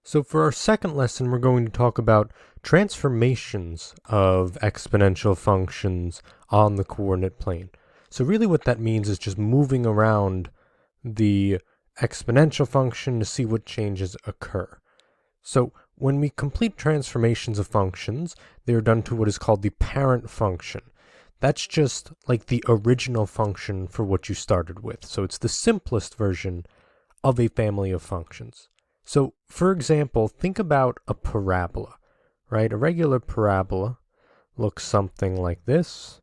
So for our second lesson, we're going to talk about transformations of exponential functions on the coordinate plane. So really what that means is just moving around the exponential function to see what changes occur. So when we complete transformations of functions, they're done to what is called the parent function. That's just like the original function for what you started with. So it's the simplest version of a family of functions. So, for example, think about a parabola, right? A regular parabola looks something like this,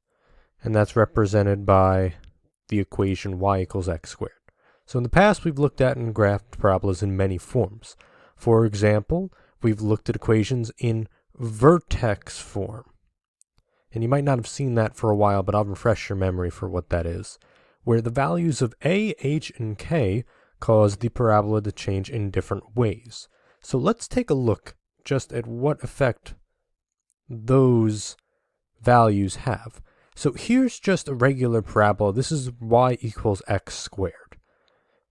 and that's represented by the equation y equals x squared. So in the past, we've looked at and graphed parabolas in many forms. For example, we've looked at equations in vertex form. And you might not have seen that for a while, but I'll refresh your memory for what that is, where the values of a, h, and k cause the parabola to change in different ways. So let's take a look just at what effect those values have. So here's just a regular parabola. This is y equals x squared.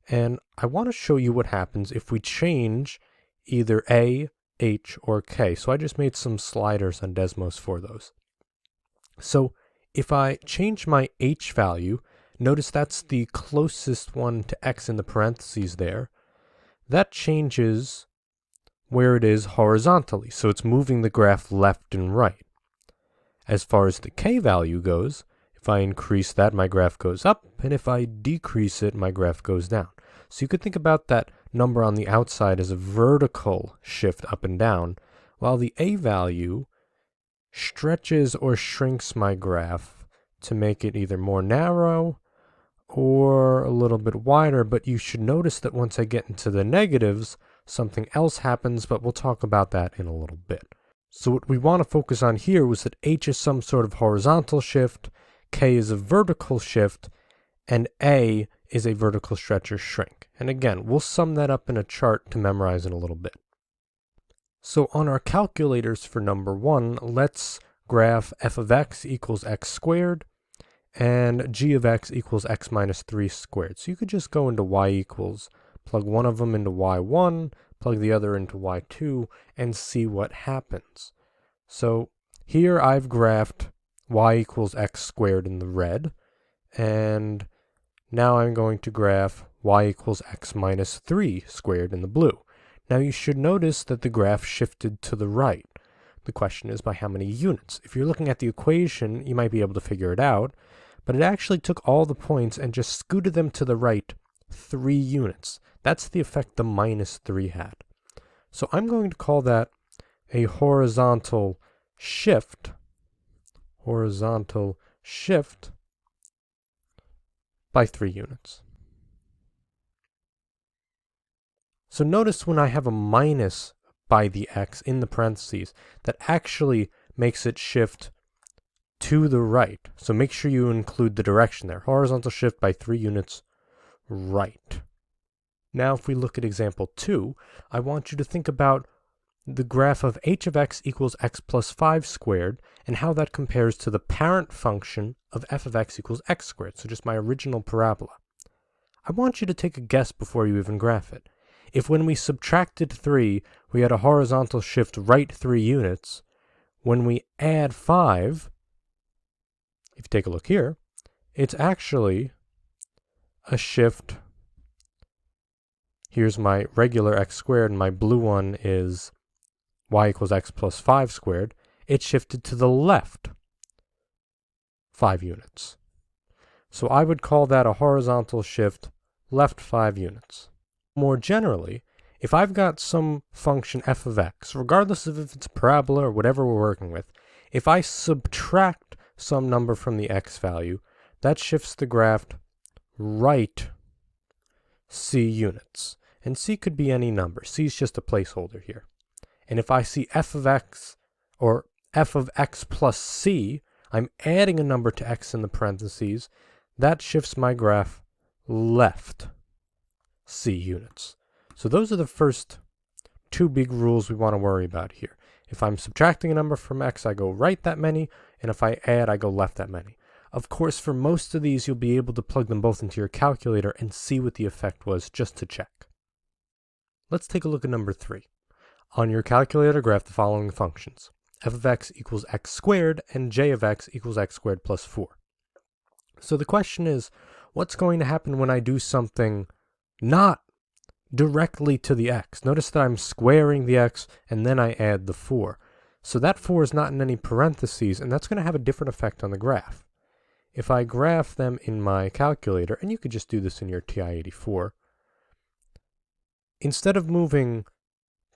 And I want to show you what happens if we change either a, h, or k. So I just made some sliders on Desmos for those. So if I change my h value, notice that's the closest one to x in the parentheses there. That changes where it is horizontally, so it's moving the graph left and right. As far as the k value goes, if I increase that, my graph goes up, and if I decrease it, my graph goes down. So you could think about that number on the outside as a vertical shift up and down, while the a value stretches or shrinks my graph to make it either more narrow or a little bit wider, but you should notice that once I get into the negatives, something else happens, but we'll talk about that in a little bit. So what we want to focus on here was that h is some sort of horizontal shift, k is a vertical shift, and a is a vertical stretch or shrink. And again, we'll sum that up in a chart to memorize in a little bit. So on our calculators for number 1, let's graph f of x equals x squared, and g of x equals x minus 3 squared. So you could just go into y equals, plug one of them into y1, plug the other into y2, and see what happens. So here I've graphed y equals x squared in the red, and now I'm going to graph y equals x minus 3 squared in the blue. Now you should notice that the graph shifted to the right. The question is by how many units? If you're looking at the equation, you might be able to figure it out, but it actually took all the points and just scooted them to the right 3 units. That's the effect the minus 3 had. So I'm going to call that a horizontal shift by 3 units. So notice when I have a minus by the x in the parentheses, that actually makes it shift to the right. So make sure you include the direction there. Horizontal shift by 3 units right. Now if we look at example 2, I want you to think about the graph of h of x equals x plus 5 squared and how that compares to the parent function of f of x equals x squared, so just my original parabola. I want you to take a guess before you even graph it. If when we subtracted 3, we had a horizontal shift right 3 units, when we add 5, if you take a look here, it's actually a shift. Here's my regular x squared, and my blue one is y equals x plus 5 squared. It shifted to the left 5 units. So I would call that a horizontal shift left 5 units. More generally, if I've got some function f of x, regardless of if it's a parabola or whatever we're working with, if I subtract some number from the x value, that shifts the graph right c units. And c could be any number. C is just a placeholder here. And if I see f of x or f of x plus c, I'm adding a number to x in the parentheses, that shifts my graph left c units. So those are the first 2 big rules we want to worry about here. If I'm subtracting a number from x, I go right that many, and if I add, I go left that many. Of course, for most of these, you'll be able to plug them both into your calculator and see what the effect was just to check. Let's take a look at number 3. On your calculator, graph the following functions. F of x equals x squared and j of x equals x squared plus 4. So the question is, what's going to happen when I do something not directly to the x? Notice that I'm squaring the x and then I add the 4. So that 4 is not in any parentheses, and that's going to have a different effect on the graph. If I graph them in my calculator, and you could just do this in your TI-84, instead of moving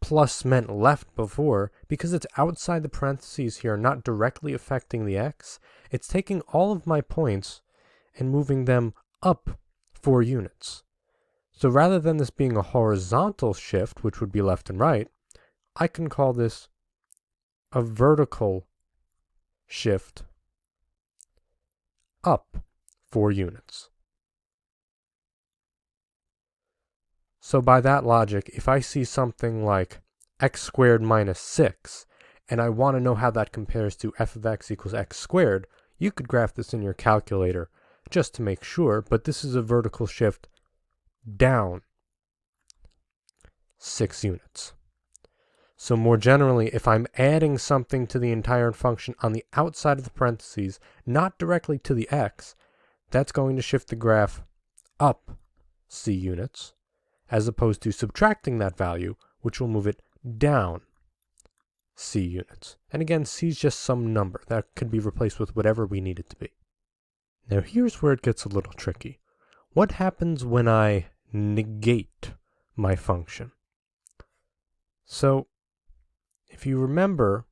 plus meant left before, because it's outside the parentheses here, not directly affecting the x, it's taking all of my points and moving them up 4 units. So rather than this being a horizontal shift, which would be left and right, I can call this a vertical shift up 4 units. So by that logic, if I see something like x squared minus 6, and I want to know how that compares to f of x equals x squared, you could graph this in your calculator just to make sure, but this is a vertical shift down 6 units. So more generally, if I'm adding something to the entire function on the outside of the parentheses, not directly to the x, that's going to shift the graph up c units, as opposed to subtracting that value, which will move it down c units. And again, c is just some number that could be replaced with whatever we need it to be. Now here's where it gets a little tricky. What happens when I negate my function? So if you remember,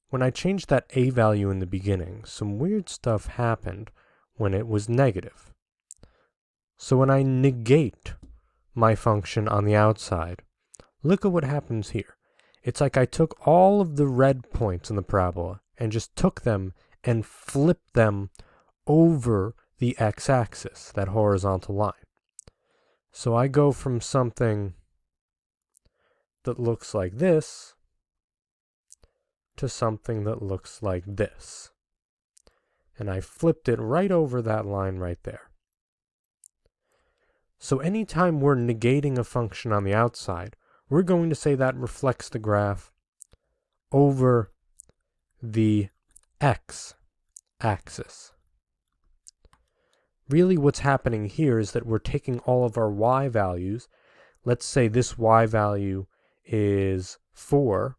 when I changed that a value in the beginning, some weird stuff happened when it was negative. So when I negate my function on the outside, look at what happens here. It's like I took all of the red points in the parabola and just took them and flipped them over the x-axis, that horizontal line. So I go from something that looks like this to something that looks like this. And I flipped it right over that line right there. So anytime we're negating a function on the outside, we're going to say that reflects the graph over the x-axis. Really what's happening here is that we're taking all of our y values. Let's say this y value is 4.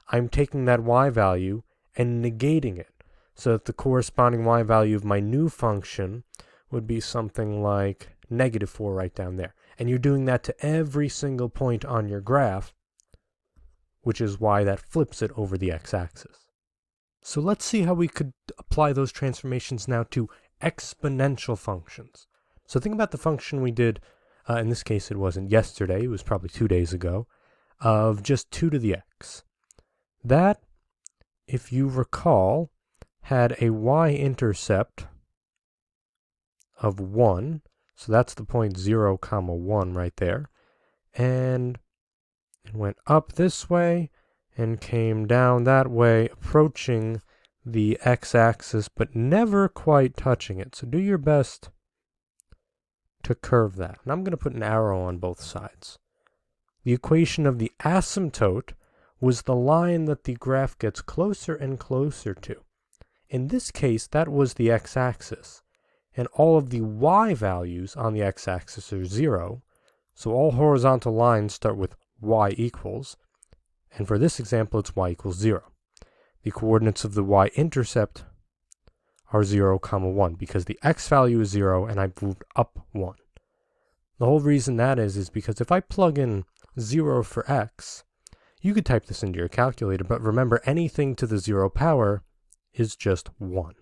I'm taking that y value and negating it, so that the corresponding y value of my new function would be something like -4 right down there. And you're doing that to every single point on your graph, which is why that flips it over the x-axis. So let's see how we could apply those transformations now to exponential functions. So think about the function we did, in this case it wasn't yesterday, it was probably 2 days ago, of just 2 to the x. That, if you recall, had a y-intercept of 1, so that's the point 0, 1 right there, and it went up this way and came down that way, approaching the x-axis, but never quite touching it. So do your best to curve that. And I'm going to put an arrow on both sides. The equation of the asymptote was the line that the graph gets closer and closer to. In this case, that was the x-axis, and all of the y values on the x-axis are 0, so all horizontal lines start with y equals, and for this example, it's y equals 0. The coordinates of the y-intercept are 0, 1, because the x value is 0, and I've moved up 1. The whole reason that is because if I plug in 0 for x, you could type this into your calculator, but remember, anything to the 0 power is just 1.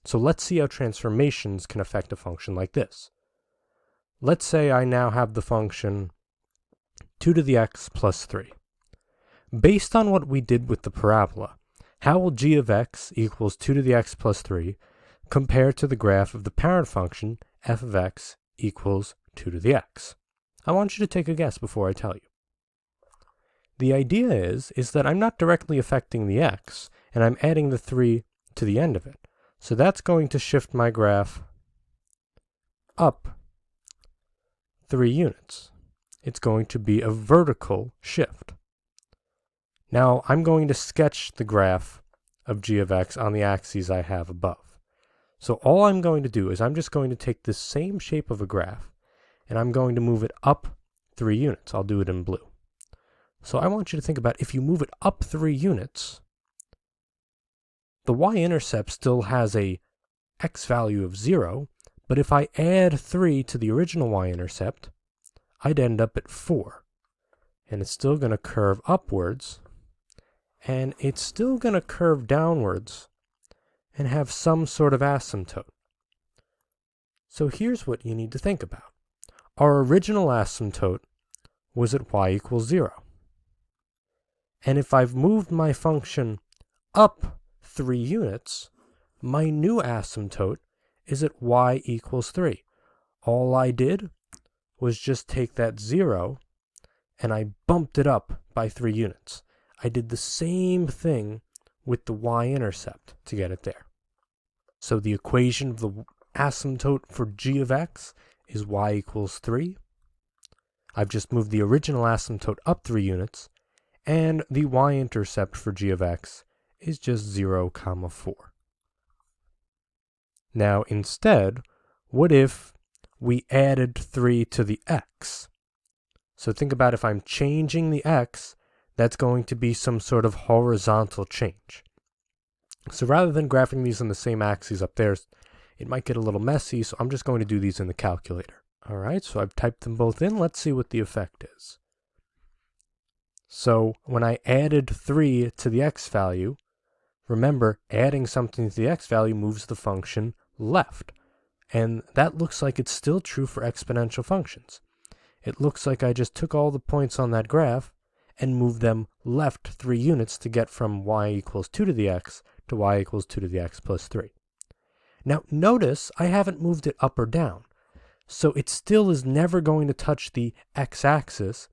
So let's see how transformations can affect a function like this. Let's say I now have the function 2 to the x plus 3. Based on what we did with the parabola, how will g of x equals 2 to the x plus 3 compare to the graph of the parent function f of x equals 2 to the x? I want you to take a guess before I tell you. The idea is that I'm not directly affecting the x, and I'm adding the 3 to the end of it. So that's going to shift my graph up 3 units. It's going to be a vertical shift. Now I'm going to sketch the graph of g of x on the axes I have above. So all I'm going to do is I'm just going to take this same shape of a graph and I'm going to move it up 3 units. I'll do it in blue. So I want you to think about if you move it up 3 units, the y-intercept still has a x value of 0, but if I add 3 to the original y-intercept, I'd end up at 4. And it's still going to curve upwards, and it's still going to curve downwards and have some sort of asymptote. So here's what you need to think about. Our original asymptote was at y equals 0. And if I've moved my function up 3 units, my new asymptote is at y equals 3. All I did was just take that 0 and I bumped it up by 3 units. I did the same thing with the y-intercept to get it there. So the equation of the asymptote for g of x is y equals 3. I've just moved the original asymptote up 3 units, and the y-intercept for g of x is just 0, 4. Now instead, what if we added 3 to the x? So think about if I'm changing the x, that's going to be some sort of horizontal change. So rather than graphing these on the same axes up there, it might get a little messy, so I'm just going to do these in the calculator. All right, so I've typed them both in. Let's see what the effect is. So when I added 3 to the x value, remember, adding something to the x value moves the function left. And that looks like it's still true for exponential functions. It looks like I just took all the points on that graph and moved them left 3 units to get from y equals 2 to the x to y equals 2 to the x plus 3. Now notice I haven't moved it up or down. So it still is never going to touch the x-axis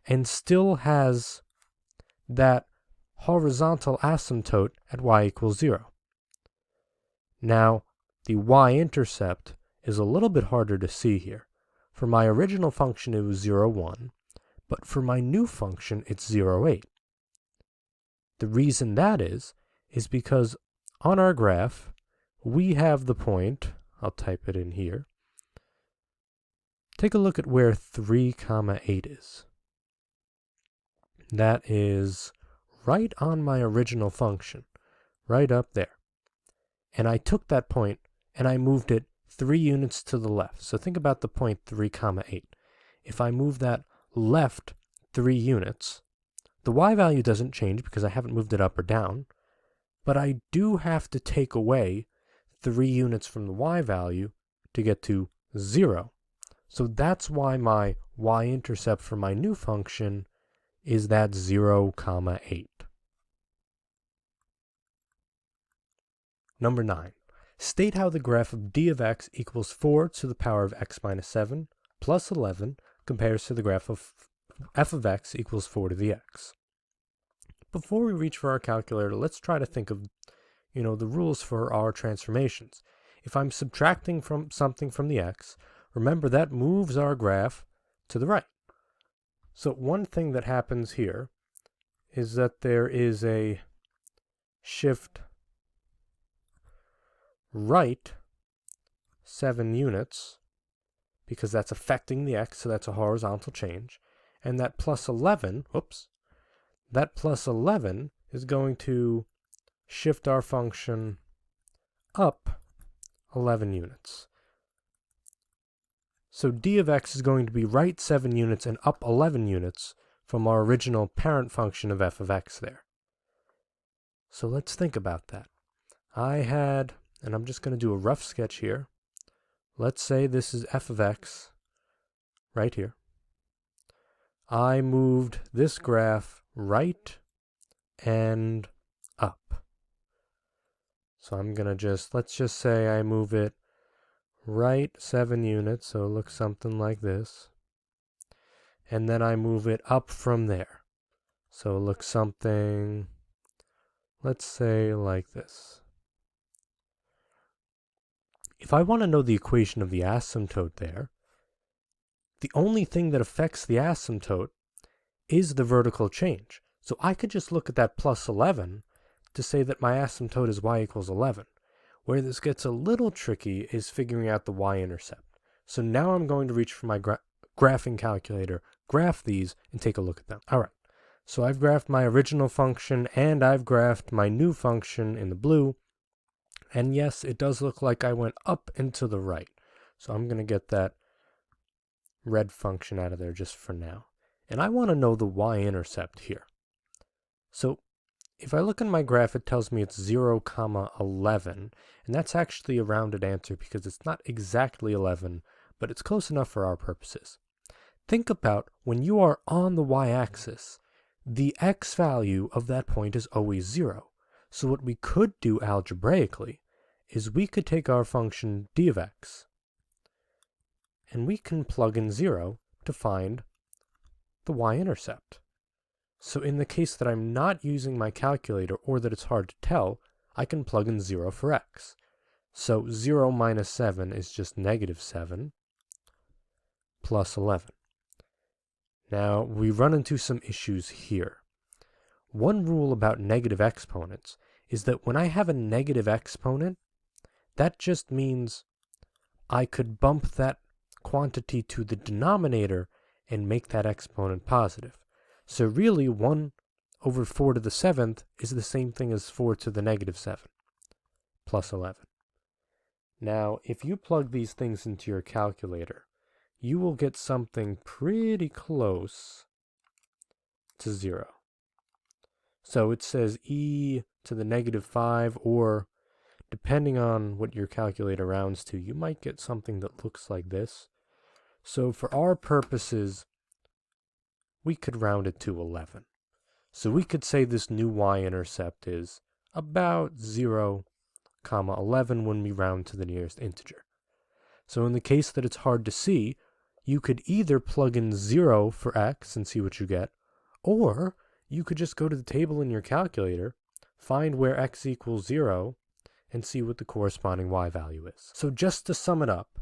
and still has that horizontal asymptote at y equals 0. Now, the y-intercept is a little bit harder to see here. For my original function, it was 0, 1, but for my new function, it's 0, 8. The reason that is because on our graph, we have the point, I'll type it in here. Take a look at where 3, 8 is. That is right on my original function, right up there. And I took that point and I moved it 3 units to the left. So think about the point 3, 8. If I move that left 3 units, the y value doesn't change because I haven't moved it up or down, but I do have to take away 3 units from the y value to get to 0. So that's why my y-intercept for my new function is that 0, 8. Number 9. State how the graph of d of x equals 4 to the power of x minus 7 plus 11 compares to the graph of f of x equals 4 to the x. Before we reach for our calculator, let's try to think of, the rules for our transformations. If I'm subtracting from something from the x, remember that moves our graph to the right. So one thing that happens here is that there is a shift right 7 units because that's affecting the x, so that's a horizontal change. And that plus 11, that plus 11 is going to shift our function up 11 units. So d of x is going to be right 7 units and up 11 units from our original parent function of f of x there. So let's think about that. And I'm just going to do a rough sketch here. Let's say this is f of x right here. I moved this graph right and up. So I'm going to let's just say I move it right 7 units, so it looks something like this. And then I move it up from there. So it looks something, let's say, like this. If I want to know the equation of the asymptote there, the only thing that affects the asymptote is the vertical change. So I could just look at that plus 11 to say that my asymptote is y equals 11. Where this gets a little tricky is figuring out the y-intercept. So now I'm going to reach for my graphing calculator, graph these, and take a look at them. All right, so I've graphed my original function, and I've graphed my new function in the blue. And yes, it does look like I went up and to the right. So I'm going to get that red function out of there just for now. And I want to know the y-intercept here. So if I look in my graph, it tells me it's 0, 11, and that's actually a rounded answer because it's not exactly 11, but it's close enough for our purposes. Think about when you are on the y-axis, the x value of that point is always 0. So what we could do algebraically is we could take our function d of x, and we can plug in 0 to find the y-intercept. So in the case that I'm not using my calculator or that it's hard to tell, I can plug in 0 for x. So 0 minus 7 is just negative 7 plus 11. Now we run into some issues here. One rule about negative exponents is that when I have a negative exponent, that just means I could bump that quantity to the denominator and make that exponent positive. So really 1 over 4 to the 7th is the same thing as 4 to the negative 7 plus 11. Now if you plug these things into your calculator, you will get something pretty close to 0. So it says e to the negative 5, or depending on what your calculator rounds to, you might get something that looks like this. So for our purposes, we could round it to 11. So we could say this new y-intercept is about 0, 11 when we round to the nearest integer. So in the case that it's hard to see, you could either plug in 0 for x and see what you get, or you could just go to the table in your calculator, find where x equals 0, and see what the corresponding y value is. So just to sum it up,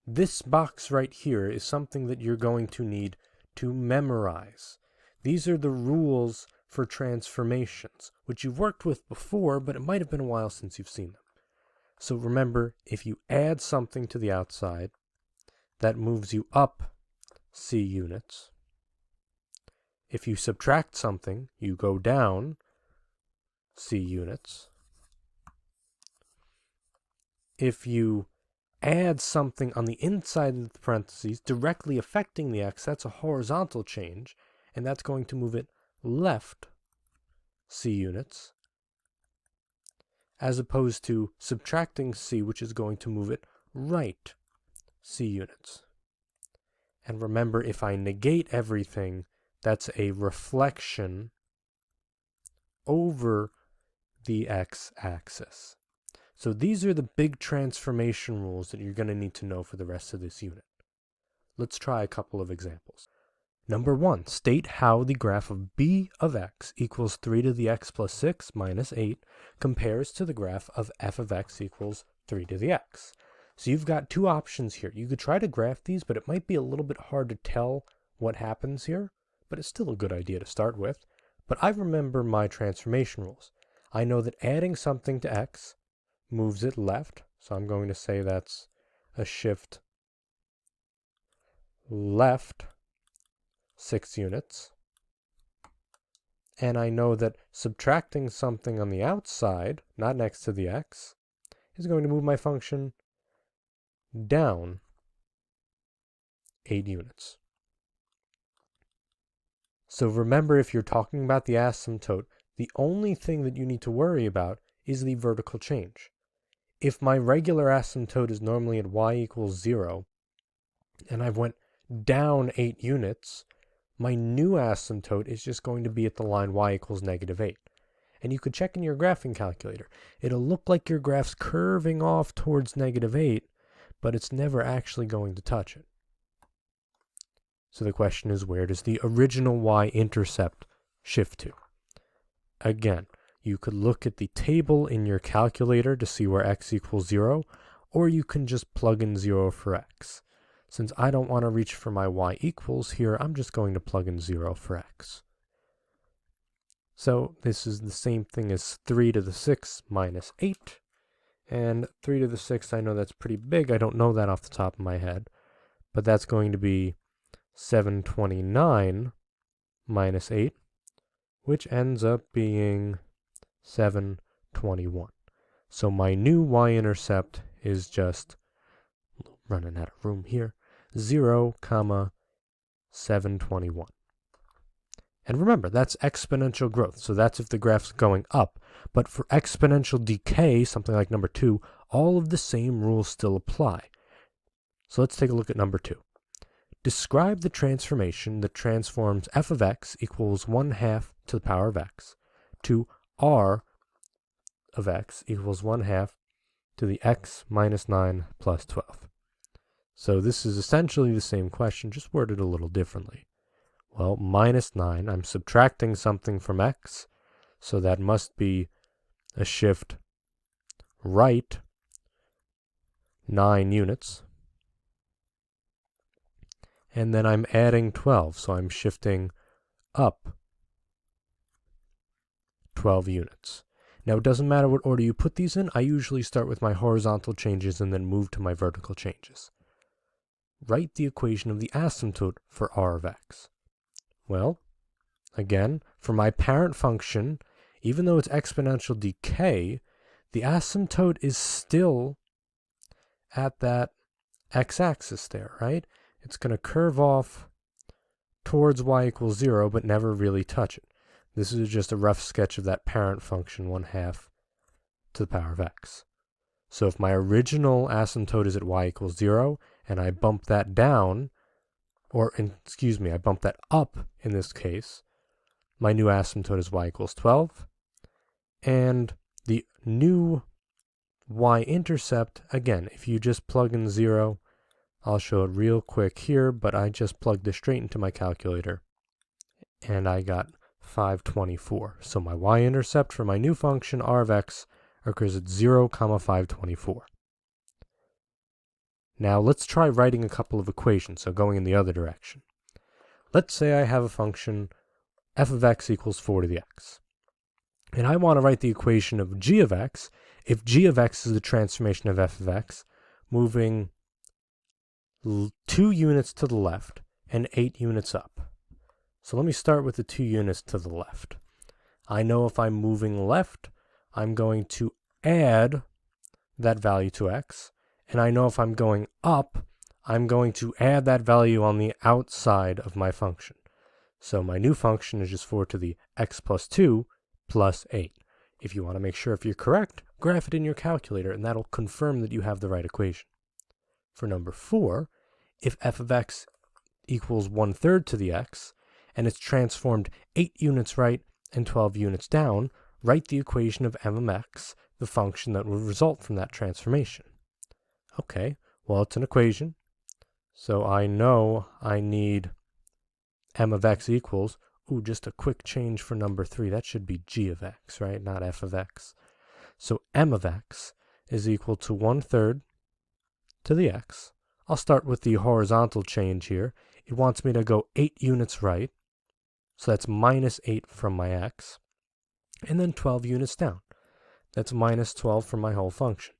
this box right here is something that you're going to need to memorize. These are the rules for transformations, which you've worked with before, but it might have been a while since you've seen them. So remember, if you add something to the outside, that moves you up c units. If you subtract something, you go down c units. If you add something on the inside of the parentheses directly affecting the x, that's a horizontal change, and that's going to move it left c units, as opposed to subtracting c, which is going to move it right c units. And remember, if I negate everything, that's a reflection over the x-axis. So these are the big transformation rules that you're going to need to know for the rest of this unit. Let's try a couple of examples. Number 1, state how the graph of b of x equals 3 to the x plus 6 minus 8 compares to the graph of f of x equals 3 to the x. So you've got two options here. You could try to graph these, but it might be a little bit hard to tell what happens here, but it's still a good idea to start with. But I remember my transformation rules. I know that adding something to x moves it left, so I'm going to say that's a shift left 6 units. And I know that subtracting something on the outside, not next to the x, is going to move my function down 8 units. So remember, if you're talking about the asymptote, the only thing that you need to worry about is the vertical change. If my regular asymptote is normally at y equals 0, and I went down 8 units, my new asymptote is just going to be at the line y equals negative 8. And you could check in your graphing calculator. It'll look like your graph's curving off towards negative 8, but it's never actually going to touch it. So the question is, where does the original y-intercept shift to? Again, you could look at the table in your calculator to see where x equals 0, or you can just plug in 0 for x. Since I don't want to reach for my y equals here, I'm just going to plug in 0 for x. So this is the same thing as 3 to the 6 minus 8. And 3 to the 6, I know that's pretty big. I don't know that off the top of my head. But that's going to be 729 minus 8, which ends up being 721. So my new y-intercept is just, running out of room here, 0, 721. And remember, that's exponential growth, so that's if the graph's going up. But for exponential decay, something like number 2, all of the same rules still apply. So let's take a look at number 2. Describe the transformation that transforms f of x equals 1/2 to the power of x to r of x equals 1/2 to the x minus 9 plus 12. So this is essentially the same question, just worded a little differently. Well, minus 9, I'm subtracting something from x, so that must be a shift right 9 units. And then I'm adding 12, so I'm shifting up 12 units. Now, it doesn't matter what order you put these in. I usually start with my horizontal changes and then move to my vertical changes. Write the equation of the asymptote for r of x. Well, again, for my parent function, even though it's exponential decay, the asymptote is still at that x-axis there, right? It's going to curve off towards y equals 0, but never really touch it. This is just a rough sketch of that parent function, 1/2 to the power of x. So if my original asymptote is at y equals 0, and I bump that down, I bump that up in this case, my new asymptote is y equals 12, and the new y-intercept, again, if you just plug in 0, I'll show it real quick here, but I just plugged this straight into my calculator, and I got 524. So my y-intercept for my new function, r of x, occurs at 0, 524. Now let's try writing a couple of equations, so going in the other direction. Let's say I have a function f of x equals 4 to the x. And I want to write the equation of g of x, if g of x is the transformation of f of x, moving 2 units to the left and 8 units up. So let me start with the 2 units to the left. I know if I'm moving left, I'm going to add that value to x. And I know if I'm going up, I'm going to add that value on the outside of my function. So my new function is just 4 to the x plus 2 plus 8. If you want to make sure if you're correct, graph it in your calculator, and that'll confirm that you have the right equation. For number 4, if f of x equals 1/3 to the x, and it's transformed 8 units right and 12 units down, write the equation of m of x, the function that will result from that transformation. Okay, well, it's an equation, so I know I need m of x equals, just a quick change for number 3, that should be g of x, right, not f of x. So m of x is equal to 1/3 to the x. I'll start with the horizontal change here. It wants me to go 8 units right, so that's minus 8 from my x, and then 12 units down. That's minus 12 from my whole function.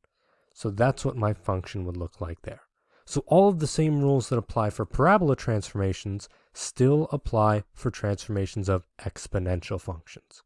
So that's what my function would look like there. So all of the same rules that apply for parabola transformations still apply for transformations of exponential functions.